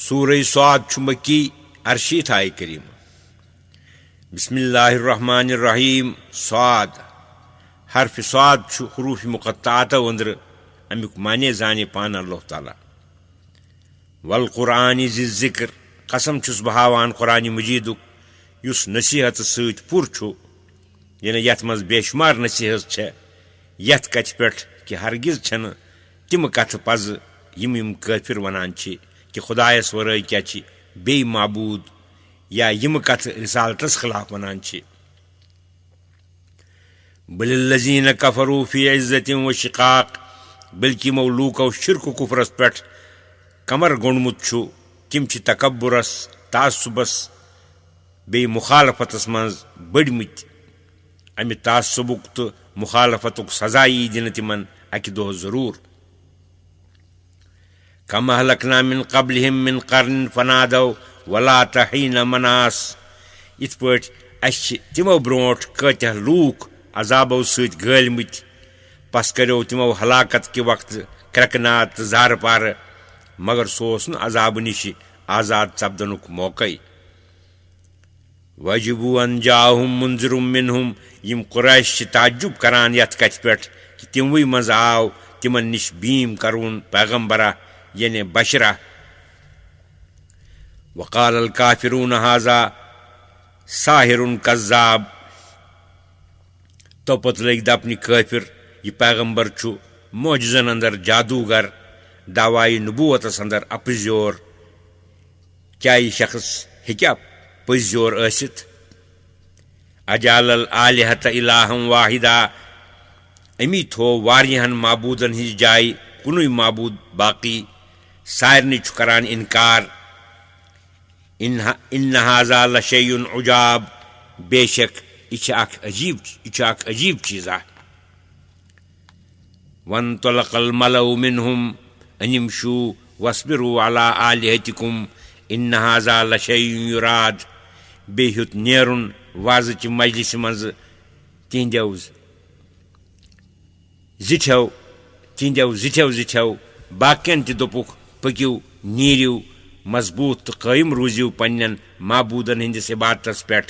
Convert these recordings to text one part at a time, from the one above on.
सूरह स्वाद मक्की अरशीत आय करीम। बिस्मिल्लाहिर्रहमानिर्रहीम। स्वाद हर्फ स्वाद हरूफ मुक़त्ताअत अंदर अमुक माने जाने पान अल्लाह ताला। वल कुरान ज़िक्र कसम छुस बह हावान कुरान मजीदुक युस नसीहत सत पुर छु, यानी यथ मज बेशुमार नसीहत छे यथ कथ पे कि हरगिज छन तिम कथ पज यम काफिर वनान छे कि खुदायस वराई क्या बे माबूद, या यम कथ रिसालतस खिलाफ वनान छे। बलिल्लज़ीन कफरू फी इज़्ज़तिन व शिकाक, बल्कि मो लूको शिरक कुफरस पे कमर गोनमुत छु, तिम छ तकब्बुरस तासुबस बे मुखालफतस मज बड़मित। अमि तासुबुक तो मुखालफतुक सजा यी दिन तिमन अकि दो जरूर। कम अहलकना मिन क़ब्लिहिम मिन क़र्न फनादौ वला तहीन मनास, इत पट अस तिमो ब्रोट कत्या लूक अजाबो सत गलमित, पस करो तिमो हलाकत के वक्त क्रकनात जार पार, मगर सोस न अजाब निश आजाद सपदनुक मौक़। वजबू अन जाहुम मुंज़िरुम मिनहुम, यम कुरैश ताज्जुब करान यथ कथ पे कि तिमवै मज आव तिमन निश बीम करून पैगंबरा यानी बशरा। वक़ाल अल काफिरून हाज़ा साहिरुन कज़्ज़ाब, तो पत लग दपनि काफिर यह पैगंबर छु मोजज़न अंदर जादूगर, दावाई नबूवतस अंदर अपज़ोर। क्या यह शख्स हेक्या पज़ोर आसित? अजालल आलिहत इलाहम वाहिदा, अमी थो वारियहन माबूदन हिज जाय कुनुई माबूद बाकी, सारनि छु करान इनकार। इन हाज़ा लशैउन उजाब, बेशक यह अजीब चीज़ आ। वंतलक़ल मलउ मिनहुम अनिमशू वस्बिरु अला आलिहतिकुम इन हाज़ा लशैउन युराद, बेहुत नेरुन वाज़ मजलिस मज तिंदेव जिठेव बाकियन ति दोपुक पकिव नीरिव मजबूत तो कायम रूजिव पन्नन माबूदन हिंदिस इबादतस पे।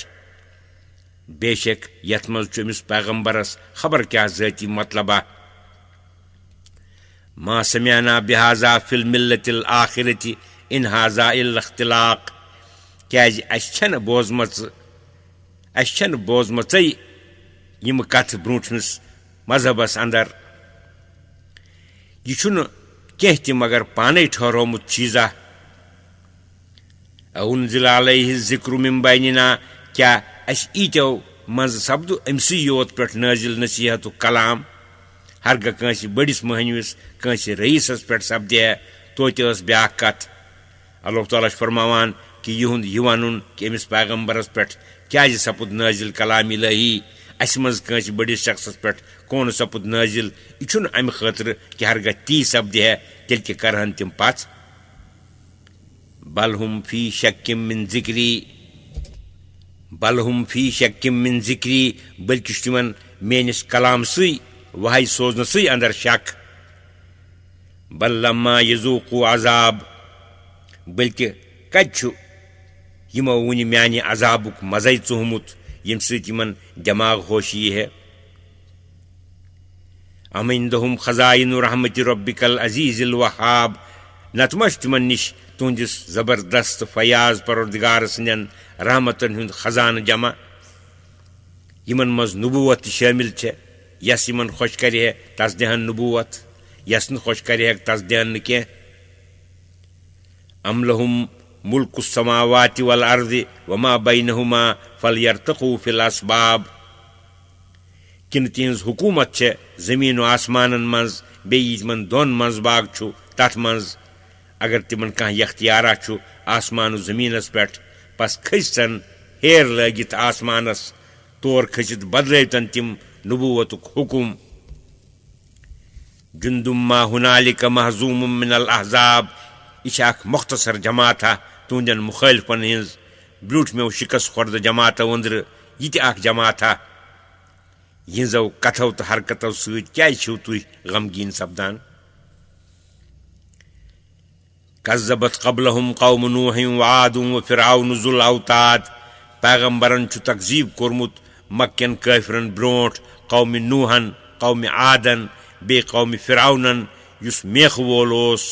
बेशक यथ मज अमिस पैगंबरस खबर क्या ज़ाती मतलबा। मा समिअना बिहाज़ा फिल मिल्लतिल आखिरति इन हाज़ा इल्ला इख्तिलाक, क्या अस बोजमच यम कथ ब्रोठमिस मजहबस अंदर, यह कह ति मगर पाने ठहरोमुत चीज़ा। उन्ज़िल अलैहि ज़िक्रु मिन बैनिना, क्या अस ईतो मज सपदु अमसी योत पे नाजिल नसीहत कलाम। हरग कंस बड़िस महनविस कंस रईसस पे सपदे तो ब्या कथ। अल्लाह ताला फरमावान कि युहुंद यह वनुन कि अमिस पैगंबरस पे क्या सपुद नाजिल कलाम इलाही, अस मज कंस बड़िस शख्सस पे कौन सपुद नाजिल, यह अम खतर कि हरग ती सपदे तेल कि करहन तिम पच। बलहुम फी शक्किम मिन ज़िक्री, बल्कि तिमन मेनिस कलाम सी वहाई सोजन सी अंदर शक। बल लम्मा यज़ूक़ु अज़ाब, बल्कि कछु यमो वुनि म्यानि अजाबुक मज़े चुहमुत यम सत यमन दिमाग होशी है। अम इंदहुम खज़ाइनु रहमति रब्बिकल अज़ीज़िल वहाब, नतमश तिमन निश तुंदिस जबरदस्त फयाज परवरदिगार सन्दन रहमतन हुंद खजान जमा। यमन मज नबूवत शामिल छे, यस यमन खुश करे तस देहन नबूवत, यस न खुश करे तस देहन के। अम लहुम मुल्कुस समावाति वल अर्दि वमा बैनहुमा फलयर्तक़ू फिल अस्बाब, किन तिहंज हुकूमत छे जमीन व आसमानन मज, बेयि तिमन दोन मज बाग छु तथ मज, अगर तिमन कह यख्तियारा छु आसमान जमीनस पे, पस खसन हेर लगित आसमानस, तोर खसित बदलतन तिम नबूवतुक हुकुम। जुंदुम मा हुनालिक महजूम मिनल अहज़ाब, यह मुख्तसर जमात तुंदन मुखालिफन हिंज ब्रूठ में शिकस खुर्द जमात अंदर यह जमात यहजो कथो तो हरकतों सत क्या तुम गमगीन सपदान। कज़्ज़बत क़ब्लहुम क़ौम नूह व आद व फ़िरऔन ज़ुल औताद पैगम्बरन छु तकज़ीब कोरमुत मक्कन काफिरन ब्रोंठ कौम नूहन कौम आदन बे कौम फ़िरऔनन युस मेख वोल ओस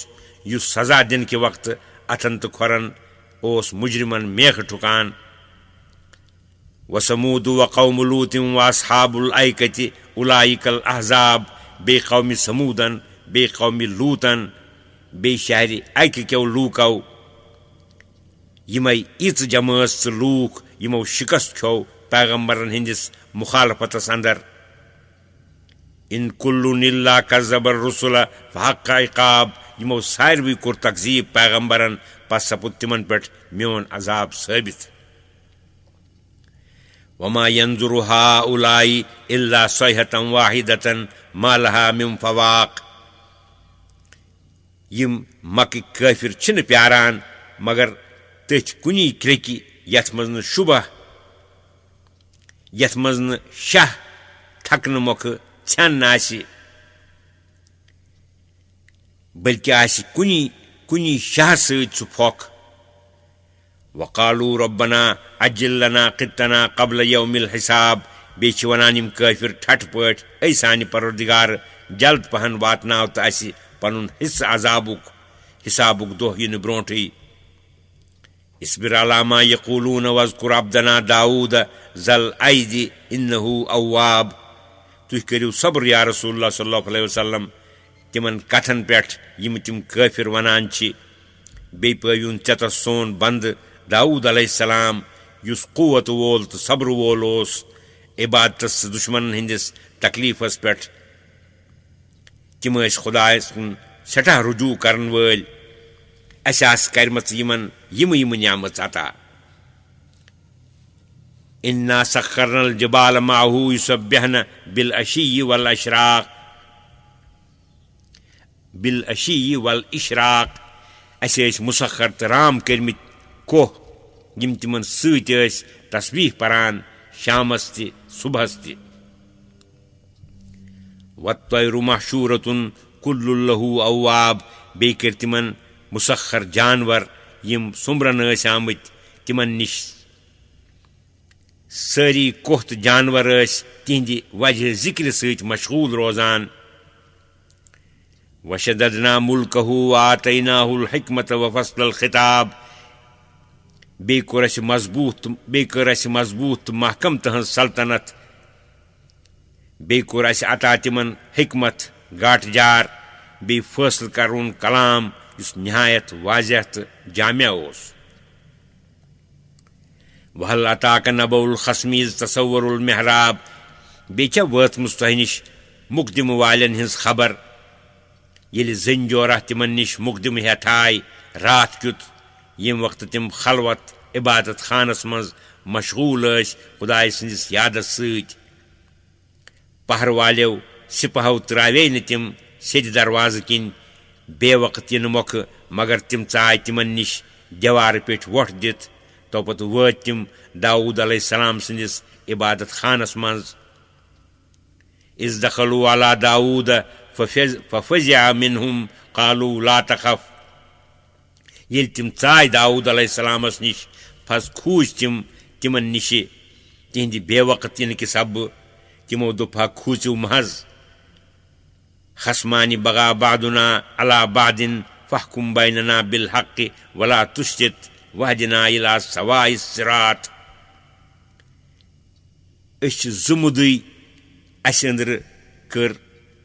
युस सज़ा दिन के वक्त अथन तो खोरन ओस मुजरिमन मेख ठुकान व समूद व कौम लूत व अस्हाबुल ऐकति उलाइकल अहज़ाब बे कौम समूदन बे कौम लूतन बे शहर ऐक क्यों लूकौ यमई इच जमात लूक यमो शिकस्त खो पैगम्बरन हिंदिस मुखालफतस अंदर इन कुल्लुन इल्ला कज़्ज़बर रुसुल फहक्का इक़ाब यमो सारवी कोर तकज़ीब पैगम्बरन पस सपुद तिमन पेट म्योन अजाब साबित वमा यंजुरु हाउलाई इल्ला सयहतन वाहिदतन मा लहा मिन फवाक यम मक्क काफिर छिन प्यारान मगर तथ कुनी क्रेकी यथ मज न शुबह यथ मज न शाह थकन मोख छन आसि बल्कि आसि कुनी कुनी शाह सत सु फोख वक़ालू रब्बना अज्जिल लना क़ित्तना क़ब्ल यौमिल हिसाब बे छ वनान यम काफिर ठठ पट ऐ सानि परवरदिगार जल्द पहन वातनाव त आसि पनुन हिस्स अजाबुक हिसाबुक दोह इन ब्रोंठी इस्बिर अला मा यक़ूलून वज़्कुर अब्दना दाऊद ज़ल ऐदि इन्नहु अव्वाब तुह करियो सब्र या रसूलुल्लाह सल्लल्लाहु अलैहि वसल्लम तिमन कथन पेठ यम तिम काफिर वनान छी बे पयुन चत सोन बंद दाऊद अलैहिस्सलाम युस कुव्वत वोल तो सब्र वोल ओस इबादतस दुश्मन हिंदिस तकलीफस पेठ तिम खुदायस कुन सठा रुजू करन वल असास करमत यमन यम यम नियामत अता इन्ना सखरनल जबाल माहू युसब्बिहन बिल अशी वल इशराक असे मुसखर तराम करमित कोह यम तिमन सत तस्बीह परान शामस ति सुबहस ति वत्तयरु महशूरतुन कुल्लुल लहु अव्वाब बे कर तिमन मुसखर जानवर यम सुमरन आमत तिमन निश सारी कोहत जानवर तिहंद वजह जिक्र सत मशगूल रोजान वशददना मुल्कहु आतैनाहुल हिकमत व फस्लल खिताब बे कर मजबूत महकम तहन सल्तनत बे कोर अता तिमन हिकमत गाट जार बे फैसल करुन कलाम इस निहायत वाज़ह तो जामिया ओस वहल अताक नबउल खस्मीज तसव्वुरुल महराब बे वतमुस तह निश मुकदिम वालन हिंस खबर ये जंजोरा तिमन निश मुकदिम हेथाय रात क्युत यम वक्त तिम खलवत इबादत खानस मज मशगूल खुदाय सदिस यादस सत पहर वालो सिपाहो त्रावे न तिम सेद दरवाज किन बे वक्त इन मोख मगर तिम चाय तिमन निश दीवार पे वोट दित तो पत वत तिम दाऊद अलैहिस्सलाम सदिस इबादत खानस मज इज़ दखलू अला दाऊद फफज़िअ मिनहुम क़ालू ला तखफ ये तिम चाय दाऊद अलैहिस्सलामस निश फस खूज तिमन निश तिहंद बेवक्त इन कि सब तिमो दुफा खूचु महज खस्मानी बगा बादुना अला बादिन फहकुम बैनना बिल हक़ वला तुश्तित वहदिना इला सवाइ सिरात जुमुदी अस अंदर कर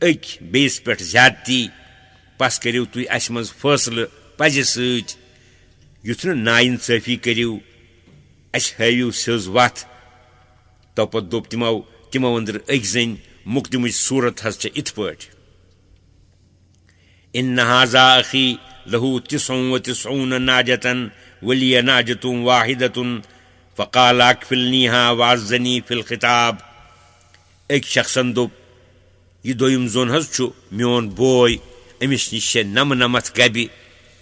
अक बेस पे ज्यादती पस करियो तुम अस मज फैसल पज सत युथ न नाइंसाफी करियो अस हायु सज वत तो पत दोप तिमो अंदर अक जन मुकदम सूरत हज इत पट इन हाजा अखी लहू तिसऊन नाजतन वलिय नाजतुन वाहिदतुन फ़क़ाल अकफिलनीहा वाज़नी फिल खिताब एक शख्सन दोप यह दोयम जोन हज छु म्योन बोय अमिस निश नमत गबि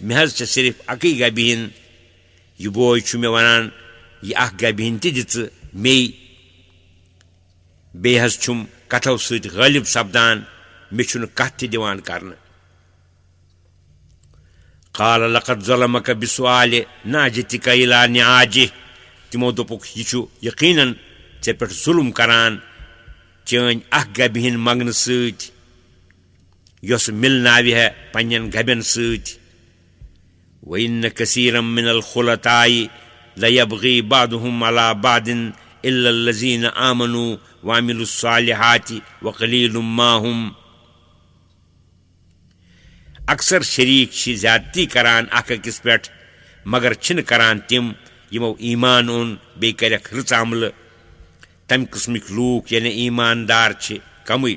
मे हज सिर्फ अक गबिन यह बोय छु मे वनान यह अख गबिन ति दिच मे बे हज छुम कथो सत गालिब सपदान मे छु कथ ति दिवान करन قال لقد ظلمك بسؤال ناجتك إلى نعاجه تمو دوپُک یہِ چھُ یقیٖنن ژےٚ پٮ۪ٹھ ظُلم کران چٲنۍ اکھ گبہِ ہِنٛدۍ منٛگنہٕ سۭتۍ یۄس مِلناوِ ہے پنٛنٮ۪ن گبٮ۪ن سۭتۍ وَإِنَّ كَثِيرًا مِنَ الْخُلَطَاءِ لَيَبْغِي بَعْضُهُمْ عَلَى بَعْضٍ إِلَّا الَّذِينَ آمَنُوا وَعَمِلُوا الصَّالِحَاتِ وَقَلِيلٌ مَا هُمْ اکثر شریٖک چھِ زیادتی کران اکھ أکِس پٮ۪ٹھ مگر چھِنہٕ کران تِم یِمو ایٖمان اوٚن بیٚیہِ کَرٮ۪کھ رٕژ عملہٕ تَمہِ قٕسمٕکۍ لوٗکھ یعنی ایٖماندار چھِ کمٕے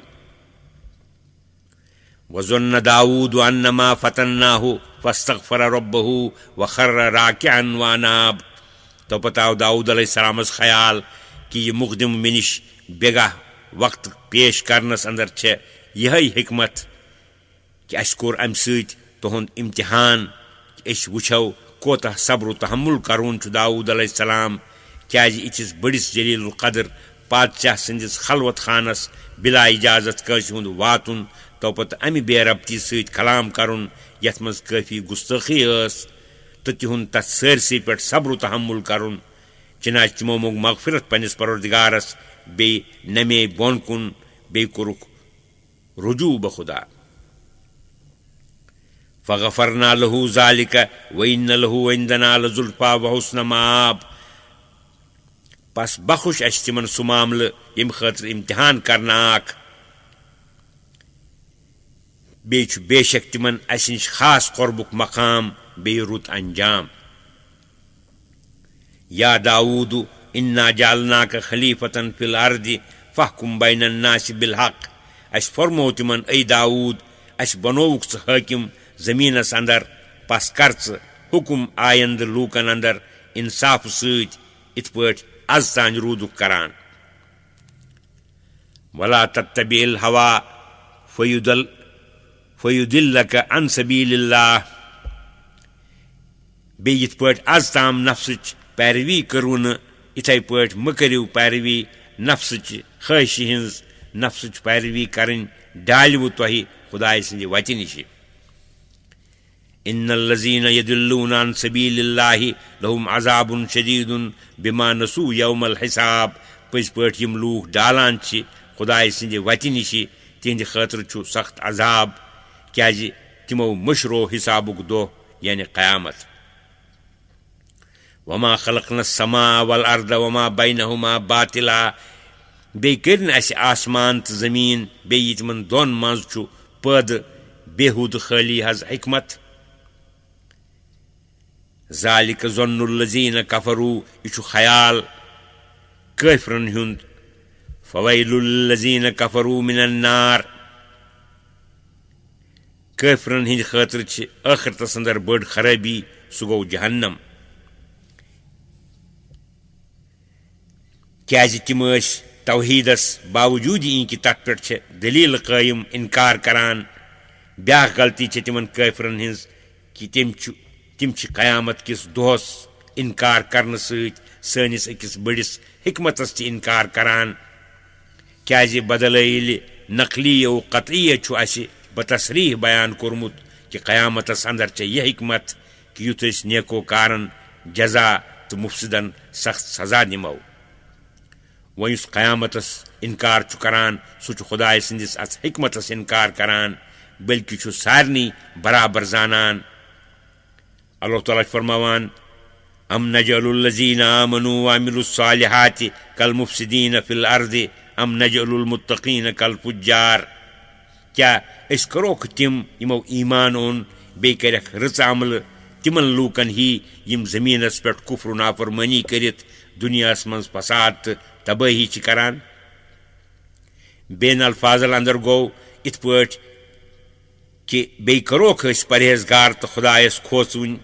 وَظُنَّ داوٗدُ أَنَّمَا فَتَنَّاهُ فَاسْتَغْفَرَ رَبَّهُ وَخَرَّ رَاكِعًا وَأَنَابَ تو پتہٕ آو داوٗد علیہ السلامس خیال کہِ یہِ مُقدِم مےٚ نِش بیگاہ وقت پیش کرنس اندر چھےٚ یِہے حکمت کہِ اَسہِ کوٚر اَمہِ سۭتۍ تُہُنٛد اِمتِحان أسۍ وٕچھو کوتاہ صبر و تحمُل کرُن چھُ داوٗد علیہ السلام کیٛازِ یِتھِس بٔڑِس جلیٖل القدر بادشاہ سٕنٛدِس خلوت خانس بِلا اِجازت کٲنٛسہِ ہُنٛد واتُن تو پتہٕ اَمہِ بے ربطی سۭتۍ کلام کرُن یتھ منٛز کٲفی گُستٲخی ٲس تہٕ تِہُنٛد تتھ سٲرسٕے پٮ۪ٹھ صبر و تحمُل کرُن چنانچہ تِمو موٚنگ مغفرت پننِس پروردگارس بیٚیہِ نمے بۄن کُن بیٚیہِ کوٚرُکھ رجوٗع بخدا فغفرنا له ذلك وإن له عندنا لزلفى وحسن مآب پس بخش اَسہِ تِمن سُہ معاملہٕ ییٚمہِ خٲطرٕ اِمتِحان کرنہٕ آکھ بیٚیہِ چھُ بے شک تِمن اَسہِ نِش خاص قۄربُک مقام بیٚیہِ رُت انجام یا داوٗد اِنا جعلناك خلیٖفة فی الأرض فاحکم بین الناس بالحق اَسہِ فرموو تِمن اے داوٗد اَسہِ بنووُکھ ژٕ حٲکِم زٔمیٖنس اندر پس کر ژٕ حُکم آیندٕ لوٗکن اندر انصافہٕ سۭتۍ یِتھ پٲٹھۍ از تانۍ روٗدُکھ کران ولا تتبع الهوى فیُضلک عن سبیل اللہ بیٚیہِ یِتھ پٲٹھۍ از تام نفسٕچ پیروی کٔرٕو نہٕ یِتھے پٲٹھۍ مہٕ کٔرِو پیروی نفسٕچہِ خٲہشہِ ہِنٛز نفسٕچ پیروی کرٕنۍ ڈالوٕ تۄہہِ خداے سٕنٛدِ وتہِ نِشہِ ان الذین یضلون عن سبیل اللہ لہم عذاب شدید بما نسوا یوم الحساب پٔزۍ پٲٹھۍ یِم لوٗکھ ڈالان چھِ خداے سٕنٛدِ وتہِ نِشہِ تِہنٛدِ خٲطرٕ چھُ سخت عذاب کیٛازِ تِمو مٔشرو حسابُک دۄہ یعنی قیامت وما خلقنا السماء والارض وما بینہما باطلا بیٚیہِ کٔرۍ نہٕ اَسہِ آسمان تہٕ زٔمیٖن بیٚیہِ تِمن دۄن منٛز چھُ پٲدٕ بےحوٗدٕ خٲلی حظ حکمت ذالِکَ ظن الذین کفروٗ یہِ چھُ خیال کٲفرن ہُنٛد فویل للذین کفروٗ من النار کٲفرن ہٕنٛدِ خٲطرٕ چھِ ٲخرتس اندر بٔڑ خرٲبی سُہ گوٚو جہنم کیٛازِ تِم ٲسۍ توحیٖدس باوجوٗد یی کہِ تتھ پٮ۪ٹھ چھِ دٔلیٖلہٕ قٲیِم اِنکار کران بیٛاکھ غلطی چھِ تِمن کٲفرن ہِنٛز کہِ تِم چھِ قیامت کِس دۄہس اِنکار کرنہٕ سۭتۍ سٲنِس أکِس بٔڑِس حکمتس تہِ اِنکار کران کیٛازِ بدلے ییٚلہِ نقلیو قطعیہ چھُ اَسہِ بتصریح بیان کوٚرمُت کہِ قیامتس اندر چھےٚ یہِ حکمت کہِ یُتھ أسۍ نیکوکارن جزا تہٕ مُفسِدن سخت سزا دِمو وۄنۍ یُس قیامتس اِنکار چھُ کران سُہ چھُ خداے سٕنٛدِس اتھ حکمتس اِنکار کران بٔلکہِ چھُ سارنٕے برابر زانان اللہ تعالیٰ چھُ فرماوان ام نجعل الذین آمنوا وعملوا الصالحات کالمفسدین فی الارض ام نجعل المتقین کالفجار کیٛاہ أسۍ کروکھ تِم یِمو ایٖمان اوٚن بیٚیہِ کَرٮ۪کھ رٕژ عملہٕ تِمن لوٗکن ہی یِم زٔمیٖنس پٮ۪ٹھ کُفر و نافرمٲنی کٔرِتھ دُنیاہس منٛز فساد تہٕ تبٲہی چھِ کران بین الفاظل اندر گوٚو یِتھ پٲٹھۍ کہِ بیٚیہِ کروکھ أسۍ پرہیزگار تہٕ خۄدایس کھوژوٕنۍ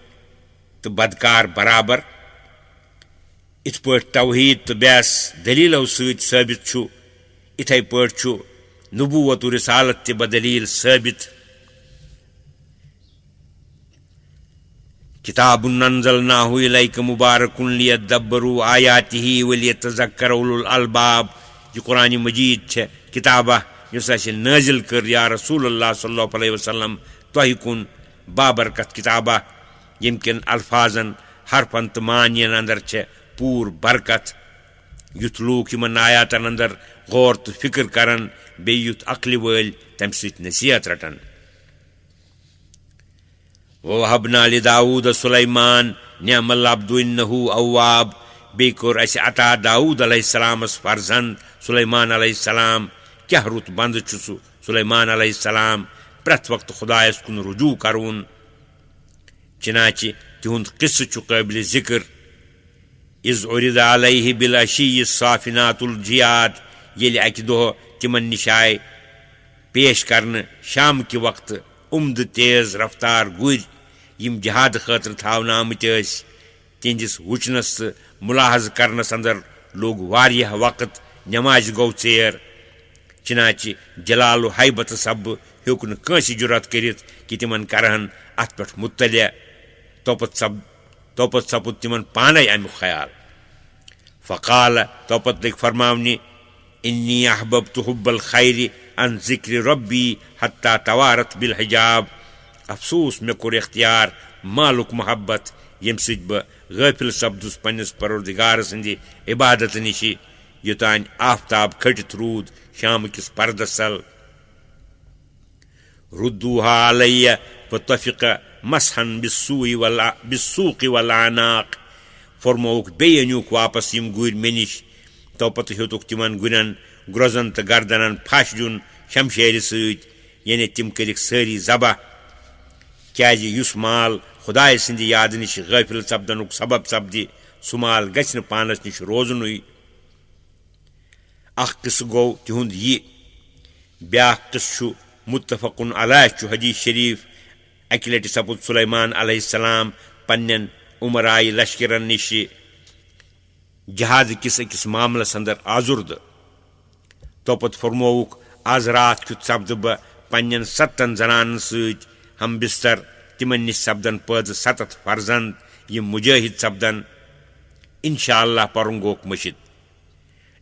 تہٕ بدکار برابر یِتھ پٲٹھۍ توحیٖد تہٕ بیٚیس دٔلیٖلو سۭتۍ ثٲبت چھُ یِتھے پٲٹھۍ چھُ نبوت و رسالت تہِ بدلیٖل ثٲبت کِتاب انزلناہ الیک مبارک لیدبروا آیاتہ ولیتذکر اولو الالباب یہِ قرآنِ مجیٖد چھےٚ کِتابہ یۄس اَسہِ نٲزِل کٔر یا رسول اللہ صلی اللہ علیہ وسلم تۄہہِ کُن بابرکت کتابہ یم کن الفاظن حرفن تو مانین اندر پور برکت یُتھ لوٗکھ یمن آیاتن اندر غور تو فکر کرن بیٚیہِ یُتھ عقلہِ وٲلۍ تمہِ سۭتۍ نصیحت رٹن ووہبنا لداود سلیمان نعم العبد انه اواب بیٚیہِ کوٚر اسہِ عطا داود علیہ السلامس فرزند سلیمان علیہ السلام کیٛاہ رُت بنٛدٕ چھُ سُہ سلیمان علیہ السلام پرٛٮ۪تھ وقتہٕ خۄدایس کُن رجوٗع کرون چنانچہ تِہُنٛد قصہٕ چھُ قٲبلِ ذکر اذ عرض علیہ بالعشی الصافنات الجیاد ییٚلہِ اکہِ دۄہ تِمن نِش آیہِ پیش کرنہٕ شامکہِ وقتہٕ عمدٕ تیز رفتار گُرۍ یِم جہادٕ خٲطرٕ تھاونہٕ آمٕتۍ ٲسۍ تِہنٛدِس وٕچھنس تہٕ مُلاحظہٕ کرنس اندر لوٚگ واریاہ وقت نٮ۪مازِ گوٚو ژیر چنانچہ جلال و حیبتہٕ سببہٕ ہیوٚک نہٕ کٲنٛسہِ جُرت کٔرِتھ کہِ تِمن کرہن اتھ پٮ۪ٹھ مُطلع توپت سپُد تِمن پانے امیُک خیال فقال توپت لٔگۍ فرماونہِ انی احببت حب الخیر عن ذکر ربی حتی توارت بالحجاب افسوس مےٚ کوٚر اختیار مالُک محبت ییٚمہِ سۭتۍ بہٕ غٲفِل سپدُس پننِس پروردگار سٕنٛدِ عبادتہٕ نِشہِ یوٚتانۍ آفتاب کھٔٹِتھ روٗد شامکِس پردس تل ردوها علیہ فطفق مسحن بالسوق والاعناق فرمووُکھ بیٚیہِ أنِوُکھ واپس یِم گُرۍ مےٚ نِش توپتہٕ ہیوٚتُکھ تِمن گُرٮ۪ن گرٛوزن تہٕ گردنن پھش دیُن شمشیرِ سۭتۍ یعنی تِم کٔرِکھ سٲری ذبح کیٛازِ یُس مال خۄداے سٕنٛدِ یادٕ نِش غٲفِل سپدنُک سبب سپدِ سُہ مال گژھِ نہٕ پانس نِش روزنُے اکھ قصہٕ گوٚو تِہُنٛد یہِ بیٛاکھ قصہٕ چھُ متفقن علیہ چھُ حدیث شریٖف اکہِ لٹہِ سپُد سلیمان علیہ السلام پننٮ۪ن عمرایہِ لشکرن نِشہِ جہاد کِس أکِس معاملس اندر آزُردٕ توپت فرمووُکھ آز راتھ کیُتھ سپدٕ بہٕ پننٮ۪ن 7 زنانن سۭتۍ ہم بستر تِمن نِش سپدن پٲدٕ 7 فرزند یِم مُجٲہد سپدن انشاء اللہ پرُن گوٚکھ مٔشِد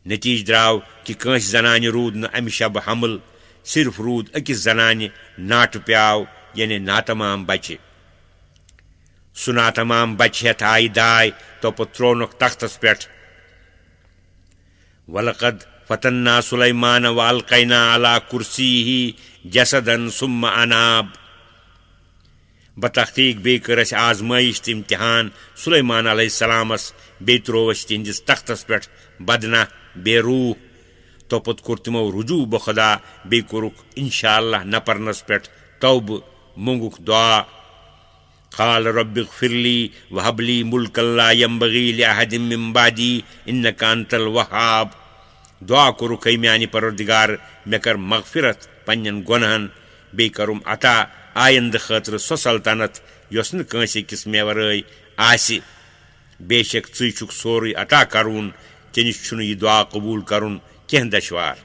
نتیٖجہٕ درٛاو کہِ کٲنٛسہِ زنانہِ روٗد نہٕ امہِ شبہٕ حمل صرف روٗد أکِس زنانہِ ناٹہٕ پیاو یعنی ناتمام بچہِ سُہ ناتمام بچہِ ہٮ۪تھ آیہِ داے توپت ترٛوونکھ تختس پٮ۪ٹھ ولقد فتنا سلیمان والقینا علی کرسیہ جسدن ثم اناب بتحقیق بیٚیہِ کٔر اسہِ آزمٲیش تہٕ امتحان سلیمان علیہ السلامس بیٚیہِ ترٛوو اسہِ تِہنٛدِس تختس پٮ۪ٹھ بدنہ بے روح توپت کوٚر تِمو رجوٗع بخدا بیٚیہِ کوٚرُکھ انشاء اللہ نہ پرنس پٮ۪ٹھ توبہٕ موٚنگُکھ دعا قال رب اغفر لی وہب لی ملکا لا ينبغی لأحد من بعدی انک انت الوہاب دعا کوٚرُکھ ہے میانہِ پروردگار مےٚ کر مغفرت پننٮ۪ن گۄنہن بیٚیہِ کرُم عطا آیندٕ خٲطرٕ سۄ سلطنت یۄس نہٕ کٲنٛسہِ أکِس مےٚ ورٲے آسہِ بے شک ژٕے چھُکھ سورُے عطا کرُن ژےٚ نِش چھُنہٕ یہِ دعا قبوٗل کرُن کینٛہہ دشوار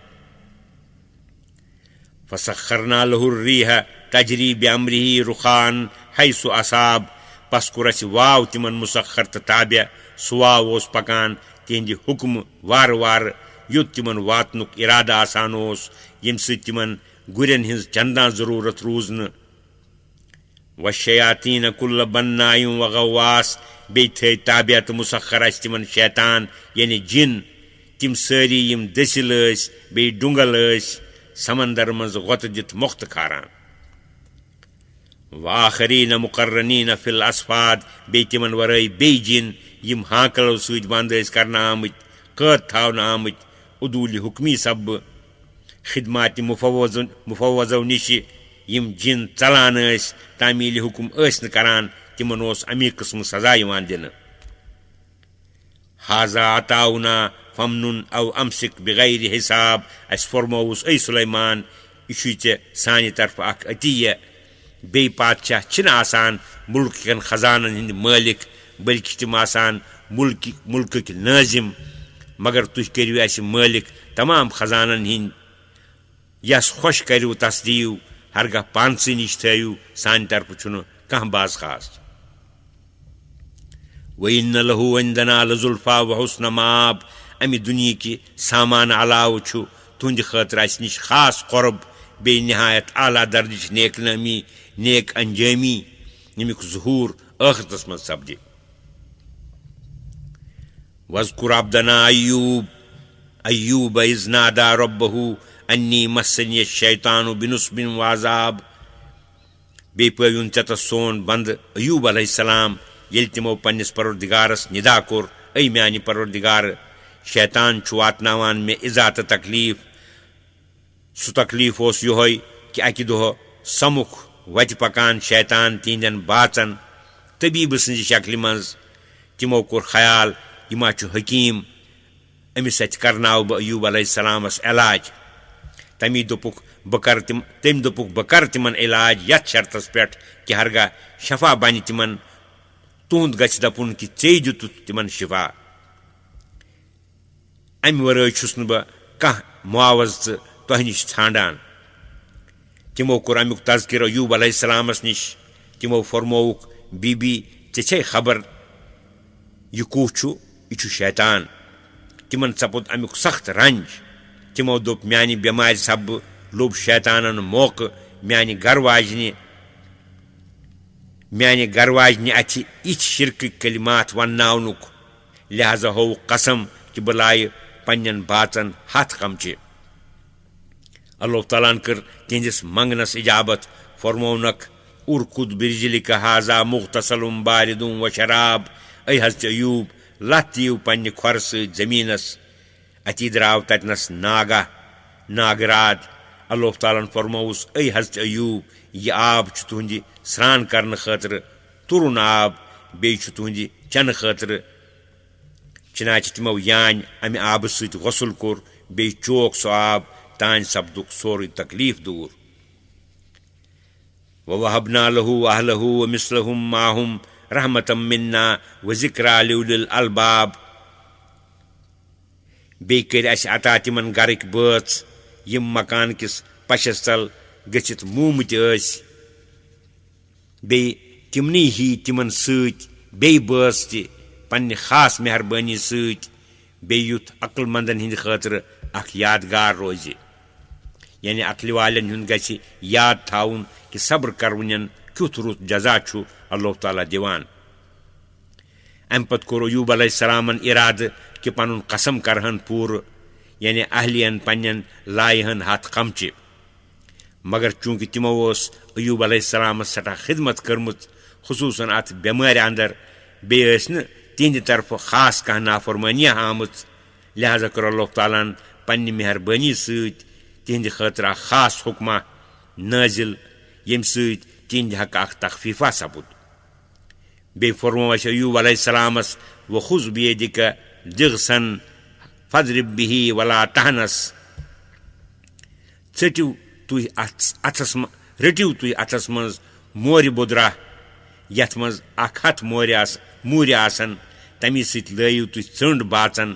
فسخرنا له الریح تجری بامرہ رخان حیث اصاب پس کوٚر اسہِ واو تِمن مُسخر تہٕ تابع سُہ واو اوس پکان تِہنٛدِ حُکمہٕ وارٕ وارٕ یوٚت تِمن واتنُک ارادٕ آسان اوس ییٚمہِ سۭتۍ تِمن گُرٮ۪ن ہٕنٛز چندان ضروٗرت روٗز نہٕ وشیاطیٖن کُلہ بناء وغواس بیٚیہِ تھٲے تابع تہٕ مُسخر اسہِ تِمن شیطان یعنی جِن تِم سٲری یِم دٔسِل ٲسۍ بیٚیہِ ڈُنگل ٲسۍ سمندر منٛز غۄطہٕ دِتھ مۄختہٕ کھاران وآخریٖن مقرنیٖن فی الاسفاد بیٚیہِ تِمن ورٲے بیٚیہِ جِن یِم ہانکلو سۭتۍ بنٛد ٲسۍ کرنہٕ آمٕتۍ قٲد تھاونہٕ آمٕتۍ عدوٗلہِ حُکمی سببہٕ خدماتِ مفوضو نِشہِ یِم جِن ژلان ٲسۍ تعمیٖلہِ حُکم ٲسۍ نہٕ کران تِمن اوس امی قٕسمہٕ سزا یِوان دِنہٕ حاذا عطاؤنا فمنُن او امسک بغیر حساب اسہِ فرمووُس اے سلیمان یہِ چھُے ژےٚ سانہِ طرفہٕ اکھ عطیہ بیٚیہِ بادشاہ چھِنہٕ آسان مُلکہٕ کٮ۪ن خزانن ہٕنٛدۍ مٲلِک بٔلکہِ چھِ تِم آسان مُلکٕکۍ نٲظِم مگر تُہۍ کٔرِو اسہِ مٲلِک تمام خزانن ہٕنٛدۍ یس خۄش کٔرِو تس دِیِو ہرگاہ پانسٕے نِش تھٲیِو سانہِ طرفہٕ چھُنہٕ کانٛہہ باز خاص وَإِنَّ لَهُ عِندَنَا لَزُلْفَىٰ وَحُسْنَ مَآب امہِ دُنیہِکہِ سامان علاوٕ چھُ تُہنٛدِ خٲطرٕ اسہِ نِش خاص قۄرب بیٚیہِ نہایت اعلیٰ درجٕچ نیک نٲمی नेक अंजामी यमिक ज़हूर आखिरतस मज सपदि। वज़कुर अब्दना अय्यूब इज़ नादा रब्बहू अन्नी मस्सनी शैतानु बिनुस्बिन वाज़ाब। बे पविन चतस सोन बंद अय्यूब अलैहिस्सलाम येल तिमो पन्निस परवरदिगारस निदा कोर, ऐ म्यानि परवरदिगार, शैतान छु वातनावान मे इज़ा त तकलीफ। सु तकलीफ ओस योहै कि अकि दोह समुख वति पकान शैतान तिंदन बाचन तबीब सन्ज शक्ल मज। तिमो कोर ख्याल यमा छु हकीम, अमिस सत करनाव ब अय्यूब अलैहिस्सलामस इलाज। तमी दोपुक बह कर तिमन इलाज यथ शर्तस पे कि हरगा शफा बन तिमन, तुंद गछ दपुन कि चे दितुत तिमन शिफा। अमि वरै छुस न बह कह मुआवज तोह निश छांडान। तिमो कोर अमुक तज़किर अय्यूब अलैहिस्सलामस निश। तिमो फरमोवुक बीबी ऐ छे खबर यह कूह छु, यह छु शैतान। तिमन सपुद अमुक सख्त रंज। तिमो दोप म्यानि बेमार सब लोब शैतानन मौक म्यानि गरवाजनि अथि इच शिरक कलिमात वन्नावनुक। लिहाजा हो कसम कि बह लाय पन्न बाचन हथ कमचे। अल्लाह ताला कर तिहंदिस मंगनस इजाबत, फरमौनक उरकुद बिरजिलिक हाजा मुख्तसलुम बारिदुम व शराब। ऐ हज़रत अय्यूब लत्तीव पन्ने खोर सत जमीनस, अति द्राव ततनस नागराद। अल्लाह ताला फरमौस, ऐ हज़रत अय्यूब, यह आब छु तुहंदि स्नान करने खतर तुरुन आब, बे छु तुहंदि चन खतर। चनाच तिमो यान अमि आब सत गसल कोर, बे चोक सो आब, तान सपदुक सोरे तकलीफ दूर। ववहबना लहू अहलहू व मिस्लहुम माहुम रहमतम मिन्ना व ज़िक्रा लिउलिल अलबाब। बे कर अस अता तिमन गरक बच यम मकान किस पशस तल गचित मूमत अस। बे तिमनी ही तिमन सत बे बच ति पन्ने खास मेहरबानी सत, बे युथ अक्लमंदन हिंद खतर अख यादगार रोज। यानी अक्ल वालन हुन गछि याद थाउन कि सब्र करवनन क्युथ रुत जजा छु अल्लाह ताला दिवान। अम पत कोर अय्यूब अलैहिस्सलामन इराद कि पनुन कसम करहन पूर, यानी अहलियन पन्न लायहन हाथ कमचे। मगर चूंकि तिमो ओस अय्यूब अलैहिस्सलामस सठा खिदमत करमुत, खुसूसन अत बेमार अंदर, बे स न तिहंद तरफ खास कह नाफरमानिया आमुत। लिहाजा कर अल्लाह ताला पन्ने मेहरबानी सत तिहंद खतर खास हुक्मा नाजिल, यम सत तिहंद हक अख तखफीफा सपुद। बे फरमो अय्यूब अलैहिस्सलामस, व खुज़ बियदिक दिगसन फद्रिब बिही वला तहनस। रटिव तुह अथस मज मोर बुदरा, यथ मज अख हथ मूर आसन, तमी सत लयु तुह चंड बाचन,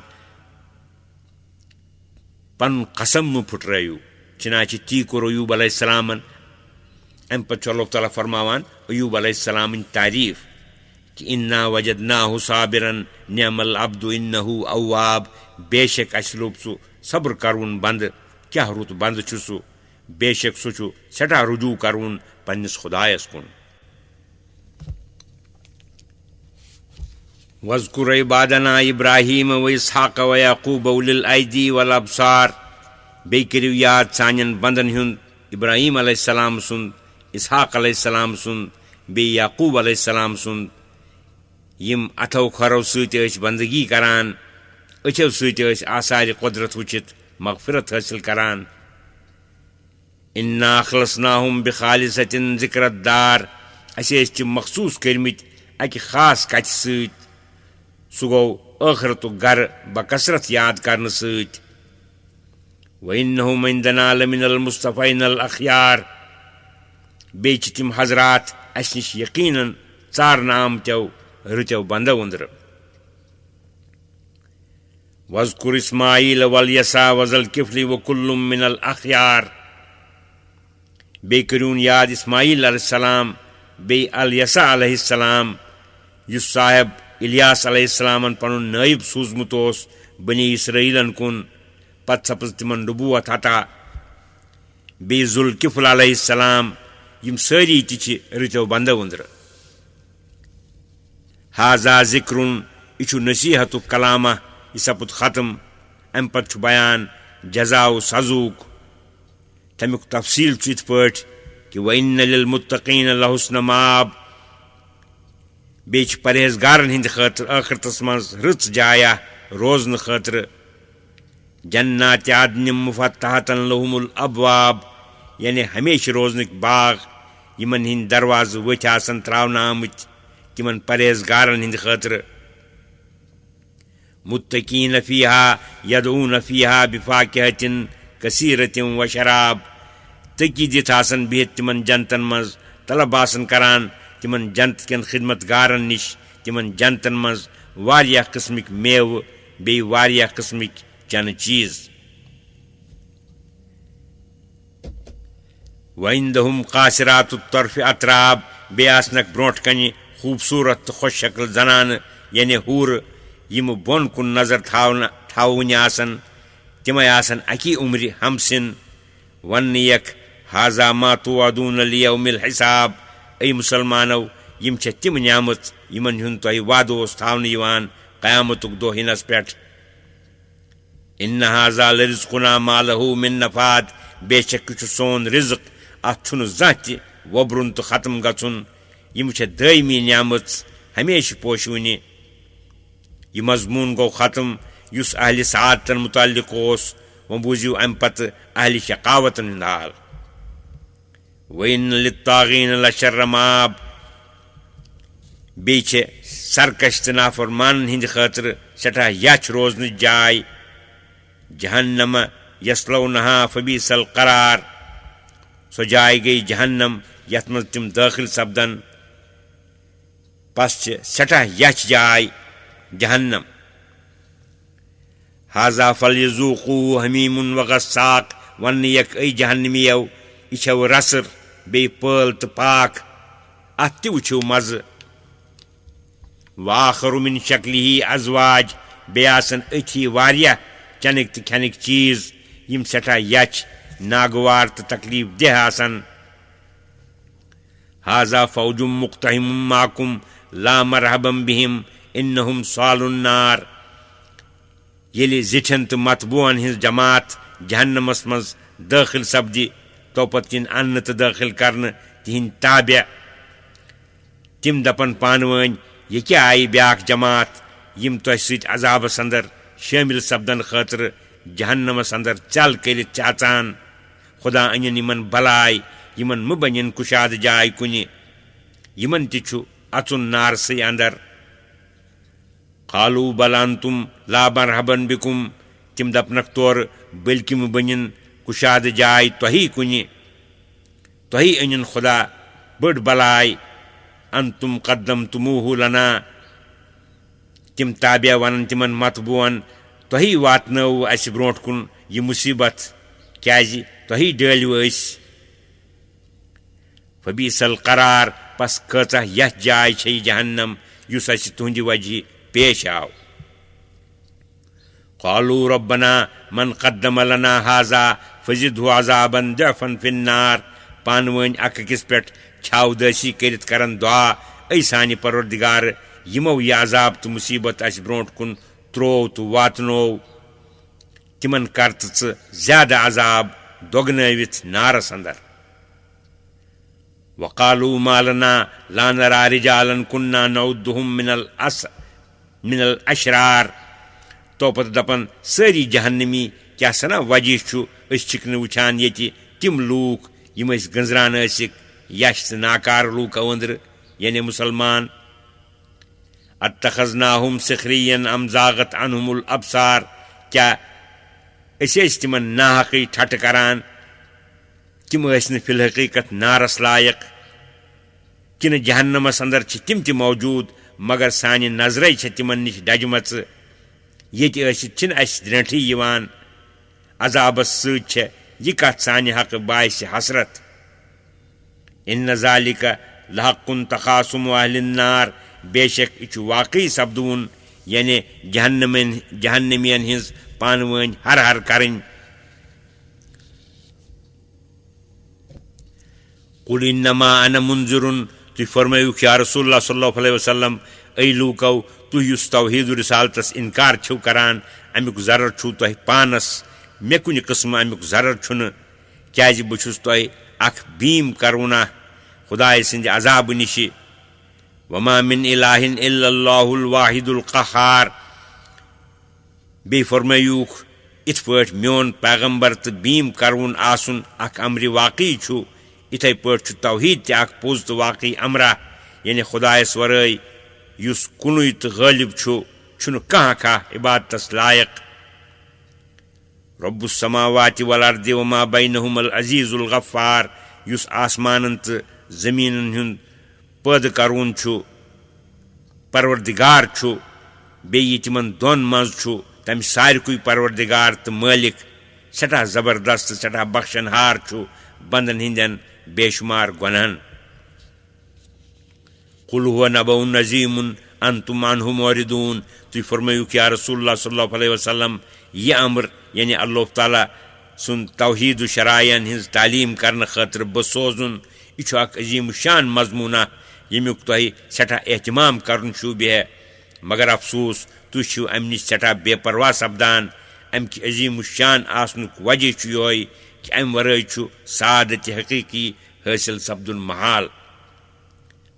पन कसम मु फुटरायु। चनाच ती कोर अय्यूब अलैहिस्सलामन। अम पे अल्लाह ताला फरमावान अय्यूब अलैहिस्सलाम तारीफ कि इन्ना वजदनाहु साबिरन निअमल अब्दु इन्नहु अव्वाब। बेशक अस लोब सु सब्र करवन बंद, क्या रुत बंद छु सु, बेशक सु छु सठा रुजू करवन पन्निस खुदायस कुन। वज़कुर इबादना इब्राहीम व इसहाक व याकूब उलिल ऐदी वल अबसार। बे करियो याद सानन बंदन हुन इब्राहीम अलैहिस्सलाम सुन, इसहाक अलैहिस्सलाम सुन, बे याकूब अलैहिस्सलाम सुन। यम अथो खरो सत बंदगी करान, अचो सत आसार कुदरत वुचित मगफिरत हासिल करान। इन्ना अखलसनाहुम बिखालिसतिन ज़िक्रत दार। असे तिम मखसूस करमित अकि खास कथ सत, सु गो आखिरतुक गर बकसरत याद करने सत। व इन्नहुम इंदना लमिनल मुस्तफैनल अखयार। बे तिम हजरात अस निश यकीनन चारना आमत्यो रुत्यो बंदो अंदर। वज़कुर इस्माईल वल यसा वज़ल किफली व कुल्लुम मिनल अखयार। बे करून याद इस्माईल अलैहिस्सलाम, बे अल यसा अलैहिस्सलाम, युस साहब इलियास अलैहिस्सलामन पनुन नायब सूजमुत ओस बनी इसराइलन कुन, पत सपज तिमन नबुवत अता। बे जुल्किफल अलैहिस्सलाम, यम सारी ति रतो बंदो वंदर हाजा जिक्रुन यह नसीहत कलामा यह सपुद खत्म अम पत बयान जजाव सजूक तमुक तफसील इत पट कि वइन्न लिलमुत्तकीन लहुस्न माब बे परहेजगारन हिंद खतर आखिरतस मज रच जाया रोजन खतर जन्नात आदन मुफत्तहतन लहुमुल अबवाब यानी हमेशा रोजन बाग यमन हिंद दरवाज वथ आसन त्रावना आमत तिमन परहेजगारन हिंद खतर मुत्तकीन फीहा यदऊन फीहा बिफाकिहतिन कसीरतिन व शराब तकी दित आसन बिहत तिमन जनतन मज तलब आसन करान तिमन जनत कन खिदमतगारन निश तिमन जनतन मज वारिया किस्मिक मेव बे वारिया किस्मिक चन चीज वइंदहुम कासिरातु तर्फ अतराब बे आसनक ब्रोट कन खूबसूरत तो खुश शक्ल जनान यानी हूर यम बोन कुन नजर थावन आसन तिम आसन अकी उम्र हमसिन वन यक हाजा मा तुअदून लियौमिल हिसाब ऐ मुसलमानो यम छ तिम न्यामत यमन हुन तोय वादो थावन यवान क़यामतुक दोहिनस पेट इन हाजा लिरिज़्क़ुना मा लहू मिन नफाद बेशक छु सोन रिज़्क़ अथुन जाति वब्रुन तो खत्म गछुन यम छ दायमी न्यामत हमेशा पोशुनी यह मजमून गो खत्म युस अहल सादतन मुताल्लिक ओस वो बूझियो अम पत अहल शकावतन हिंद हाल वइन लित्तागीन लशर्र माब बेच सरकश नाफरमान हिंद खतर सठा यच रोजन जाय जहन्नम यस्लौनहा फबीसल करार सो जाय गई जहन्नम यथ मज तिम दाखिल सपदन पस सठा यच जाय जहन्नम हाजा फलयज़ूक़ू हमीमुन व गस्साक वन यक ऐ जहन्नमियो यह रसर बे पल तो पाक अत वो मज वाखरु मिन शक्लिही अज़वाज बे आसन अथी वारिया चनक तो खनक चीज यम सठा यच नागवार तो तकलीफ देह आसन हाजा फौजुम मुक्तहिमुम माकुम ला मरहबम बिहिम इन्नहुम सालुन्नार येले जिठन तो मतबुअन हिंस जमात जहन्नमस मज दाखिल सब्जी तो पतिन अन्न तो दाखिल करन तिहिन ताबे तिम दपन पानवन ये क्या आई ब्याक जमात यम तो सत अजाबस अंदर शामिल सपदन खतर जहन्नमस अंदर चल कर चाचान खुदा अन यमन बलाय यमन म बन कुशाद जाय कुनि यमन छु अचुन नार से अंदर कालू बलांतुम ला मरहबन बिकुम तिम दपनक तौर बल्कि म बन कुशाद जाय तही कुनि तही अन खुदा बड़ बलाय अंतुम कदम तुमूहु लना तिम ताबे वन तिमन मतबुअन तही वातनो अस ब्रोट कुन यह मुसीबत क्या तही डलिव फबीसल करार पस कचा यह जाय छे जहन्नम युस अस तुहंद वजह पेश आव क़ालू रब्बना मन क़द्दम लना हाजा फज़िदहु अज़ाबन ज़अफ़न फ़िन्नार पानवन अकिस पे छावदसी करित करन दुआ ऐ सानि परवरदिगार यमो यह अजाब तो मुसीबत अस ब्रोट कुन त्रो तो वातनो तिमन कर ज्यादा अजाब दोगनवित नारस अंदर वक़ालू मालना ला नरा रिजालन कुन्ना नउद्दुहुम मिनल अशरार तो पत दपन सारी जहन्नमी क्या सना वजह छिक वुचान ये तिम लूक यम गंजरान यश नाकार लूक अंदर यानी मुसलमान अत्तखज़नाहुम सिखरियन अम ज़ागत अनहुमुल अबसार क्या तिमन नाहक ठट करान तिम फिल हकीकत नारस लायक किन जहन्नमस अंदर तिम ति मौजूद मगर सानि नजर तिमन निश डजमच ये ड्रंठी अजाबस सह कत सानि हक बायस हसरत इन ज़ालिका लहक्कुन तखासुम अहलिन्नार बेशक यह वाकई सपदून यानी जहन्नमियन हिंस पानवन हर हर करन कुल इन्नमा अना मुंजिरुन तुम फरमायु या रसूलुल्लाह सल्लल्लाहु अलैहि वसल्लम ऐ लूको तुह युस तौहीद रिसालतस इनकार छो करान अमुक जरर छु तुह पानस मे कुन किस्म अमुक जरर छुन क्याज बह छुस तुह अख बीम करवना खुदाय सिंद अजाब निश वमा मिन इलाहिन इल्लल्लाहुल वाहिदुल क़हार बे फरमायुख इत पट मोन पैगंबर तो बीम करवन आसुन अख अमर वाकई छु इथे पट तौहीद ते अख पोज तो वाकई अमरा यानी खुदायस वरय युस कुनुय तो गालिब छु कहाँ कहाँ इबादतस लायक रब्बुस समावाति वल अर्दि वमा बैनहुमल अजीजुल गफ्फार युस आसमानन तो जमीनन हुन पैद करवन छु परवरदिगार छु बेयि तिमन दोन मज छु तम सारकुई परवरदिगार तो मालिक सठा जबरदस्त सठा बख्शनहार छु बंदन हिंदन बेशुमार गुनहन कुल हुवा नबउन नज़ीमुन अंतुम अन्हु मुरिदून तुम फरमायु कि या रसूलुल्लाह सल्लल्लाहु अलैहि वसल्लम यह अमर यानी अल्लाह ताला सुन तौहीद शरायन हिंज तालीम करने खतर बसोजुन यह अजीम शान मजमूना यमुक तुह सठा एहतमाम कर शूबे है मगर अफसोस तुम अम नश सठा बेपरवाह सपदान अमि अजीम शान आसनुक वजह यह कि अम वरय सादत हकीकी हासिल सपदुन महाल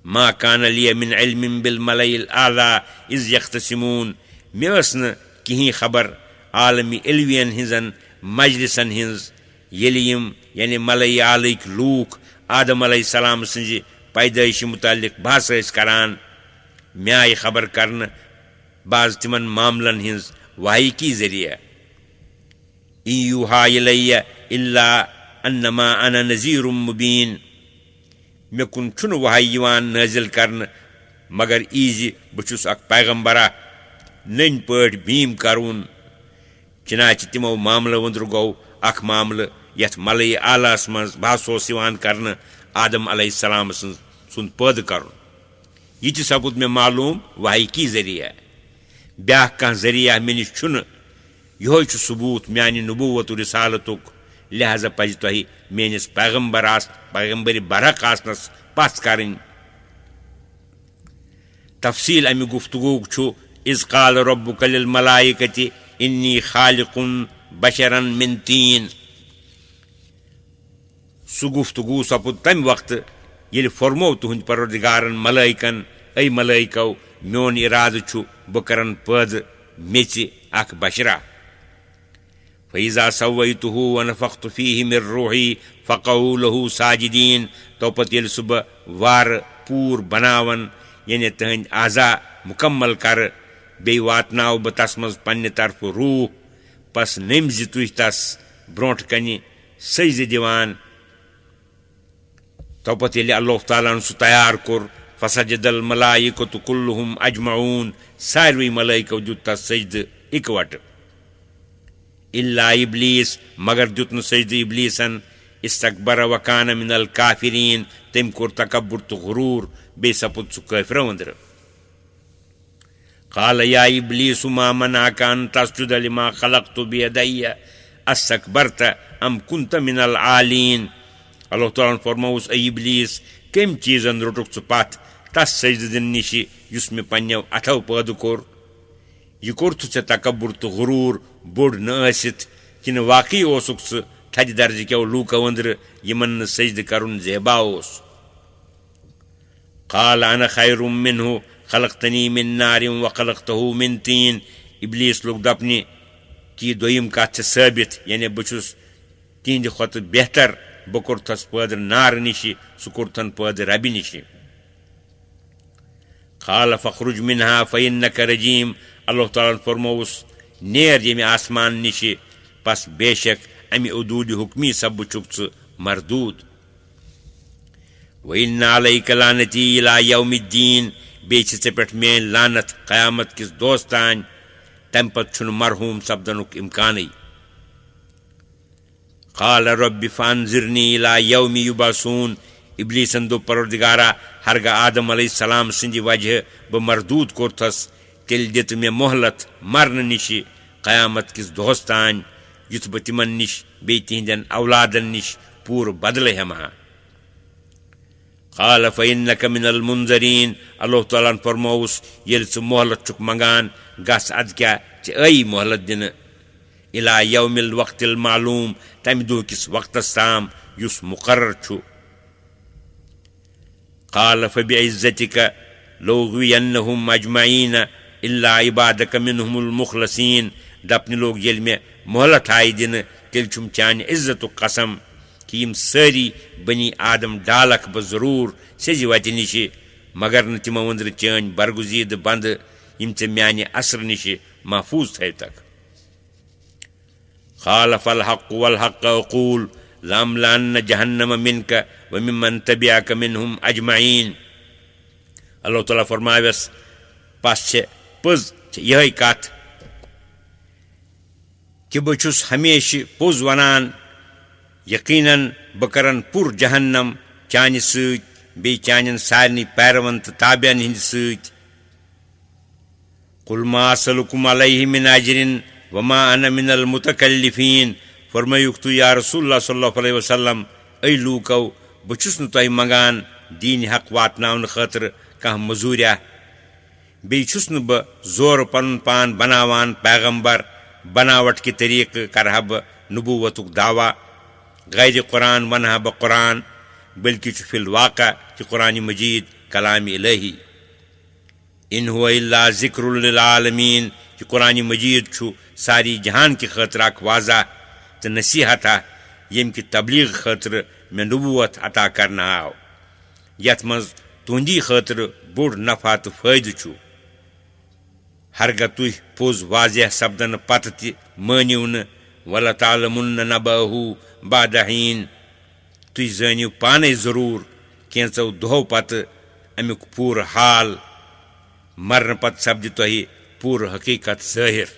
मा कान लिय मिन इल्मिन बिल मलइल आला इज यख्तसिमून मे न कहीं खबर आलमी इल्वियन हिंजन मजलिसन हिंज यम यानी मलई आलिक लूक आदम अलैहिस्सलाम सज पैदाइश मुतालिक बहस करान मे आई खबर करन बाज तिमन मामलन हिंज वाही की जरिया यूहा इलैया इल्ला अन्नमा अना नज़ीरुम मुबीन मे कुन छुन वहाई यवान नाजिल करन मगर ईज बहुस अख पैगंबरा नन पट बीम करवन चनाच तिमो मामल वंद्र गो अख मामल यथ मलई आलास मज बहस करन आदम अलैहिस्सलाम सुन पैद कर यह सपुद मे मालूम वहाई की जरिया ब्या कह जरिया मे निश छुन यह सबूत म्यानि नबूवत रिसालतुक लिहाजा पज तुह मेनिस पैगंबर बरक आसनस पस करें तफसील अमि गुफ्तगूक छु इज़ क़ाल रब्बुक लिल मलाइकति इन्नी खालिकुन बशरन मिन तीन सु गुफ्तगू सपुद तम वक्त ये फरमो तुहंद परवरदिगारन मलाइकन ऐ मलाइको मोन इराद छु बकरन पद मेच अख बशरा फ़ैज़ा सव्वैतुहु व नफ़ख्तु फ़ीहि मिन रूही फ़क़ऊ लहु साजिदीन तो पत ये सुबह वार पूर बनावन यानी तहंद आज़ा मुकम्मल कर बे वातनाव ब तस मज पन्ने तरफ रूह पस नमज तुह तस ब्रोट कनि सजद दिवान तो पत ये अल्लाह ताला सु तैयार कोर फसजदल मलाइकतु कुल्लुहुम अजमऊन सारवी मलाइको दुत तस सजद इकवट इल्ला इब्लीस मगर दुत सजद इब्लीसन इस्तकबर वकान मिनल काफिरीन तम कोर तकब्बुर तो गुरूर बे सपुत सु काफिर वंदर क़ाल या इब्लीस मा मनाका अन तस्जुद लिमा खलक़तु बियदैया अस्तकबरत अम कुंत मिनल आलीन अल्लाह ताला फरमाउस ऐ इब्लीस कम चीजन रोटुक सु पथ तस सजद दिन निश युस मे पन्ने अथव पैद कोर यह कोर्थ ऐ तकब्बुर तो गुरूर बोड़ न आसित किन वाकई ओसुक सह थद दर्ज क्यों लूक वंद्र यमन सजद करुन जेबा ओस क़ाल अना खैरुम मिन्हु खलक़तनी मिन नारिन व खलक़तहु मिन तीन इब्लीस लोग दपने कि दोयम कथ साबित यानी बहुस तिहंद खुत बेहतर बह कोर्थस पैद नार निश सह कोर्थन पैद रबि निश क़ाल फ़ख़रुज मिन्हा फ़इन्नक रजीम अल्लाह ताला फरमाउस नेर यमि आसमान निश पस बेशक अमि उदूद हुक्मी सब चुक मरदूद व इन्ना अलैका लानती इला यौमिद्दीन बेच चे पे मेन लानत क़यामत किस दोस्त तान तम पत मरहूम सपदनुक इम्कान क़ाल रब्बि फ़अन्ज़िरनी इला यौमि युबअसून इब्लीसन दो परवरदिगारा हरगा आदम अलैहिस्सलाम सिंदि वजह ब मरदूद कोर्थस तेल दित मे मोहलत मरन निश क़यामत किस दोस्त तान युथ बह तिमन निश बे तिहंदन औलादन निश पूर बदल हेमा قال فإنك من المنذرين الله تعالى فرموس يل ژٕ مہلت چھُکھ منگان گژھ اَدٕ کیٛاہ ژےٚ ٲیی مہلت دِنہٕ إلى يوم الوقت المعلوم تمہِ دۄہ کِس وقتس تام یُس مقرر چھُ قال فبعزتك لأغوينهم أجمعين إلا عبادك منهم المخلصين دپنہِ لوگ ییٚلہِ مےٚ مہلت آیہِ دِنہٕ تیٚلہِ چھُم چانہِ عزتُک قسم کہِ یِم سٲری بنی آدم ڈالکھ بہٕ ضروٗر سیٚزِ وتہِ نِشہِ مگر نہٕ تِمو أنٛدرٕ چٲنۍ برگُزیٖدٕ بنٛدٕ یِم ژےٚ میانہِ اثرٕ نِشہِ محفوٗظ تھٲوتکھ قال فالحق والحق أقول لأملأن جهنم منك وممن تبعك منهم أجمعين اللہ تعالیٰ فرماویس پس چھِ پٔز یِہے کتھ کہِ بہٕ چھُس ہمیشہِ پوٚز ونان یقیٖنن بہٕ کرن پُر جہنم چانہِ سۭتۍ بیٚیہِ چانٮ۪ن سارنٕے پیروَن تہٕ تابعین ہٕنٛدِ سۭتۍ قل ما أسألكم عليه من أجر وما أنا من المتكلفين فرمٲیُکھ تُہۍ یا رسول اللہ صلی اللہ علیہ وسلم اے لوٗکو بہٕ چھُس نہٕ تۄہہِ منگان دیٖنہِ حق واتناونہٕ خٲطرٕ کانٛہہ مٔزوٗریا بیٚیہِ چھُس نہٕ بہٕ زورٕ پنُن پان بناوان پیغمبر بناوٹ کہِ طریٖقہٕ کرٕ ہا بہٕ نبوتُک دعوا غیر قرآن ونہٕ ہا بہٕ قرآن بلکہِ چھُ فی الواقع کہِ قرآنِ مجیٖد کلامِ الہی إن هو إلا ذکر للعالمین یہِ قرآنِ مجیٖد چھُ ساری جہان کہِ خٲطرٕ اکھ واضح تہٕ نصیحت ییٚمہِ کہِ تبلیغ خٲطرٕ مےٚ نبوت عطا کرنہٕ آو یتھ منٛز تُہنٛدی خٲطرٕ بوٚڑ نفع تہٕ فٲیدٕ چھُ ہرگاہ تُہۍ پوٚز واضح سپدنہٕ پتہٕ تہِ مٲنِو نہٕ وَلَتَعْلَمُنَّ نَبَأَهُ بَعْدَ حِیٖن تُہۍ زٲنِو پانے ضروٗر کینٛژو دۄہو پتہٕ امیُک پوٗرٕ حال مرنہٕ پتہٕ سپدِ تۄہہِ پوٗرٕ حقیٖقت ظٲہِر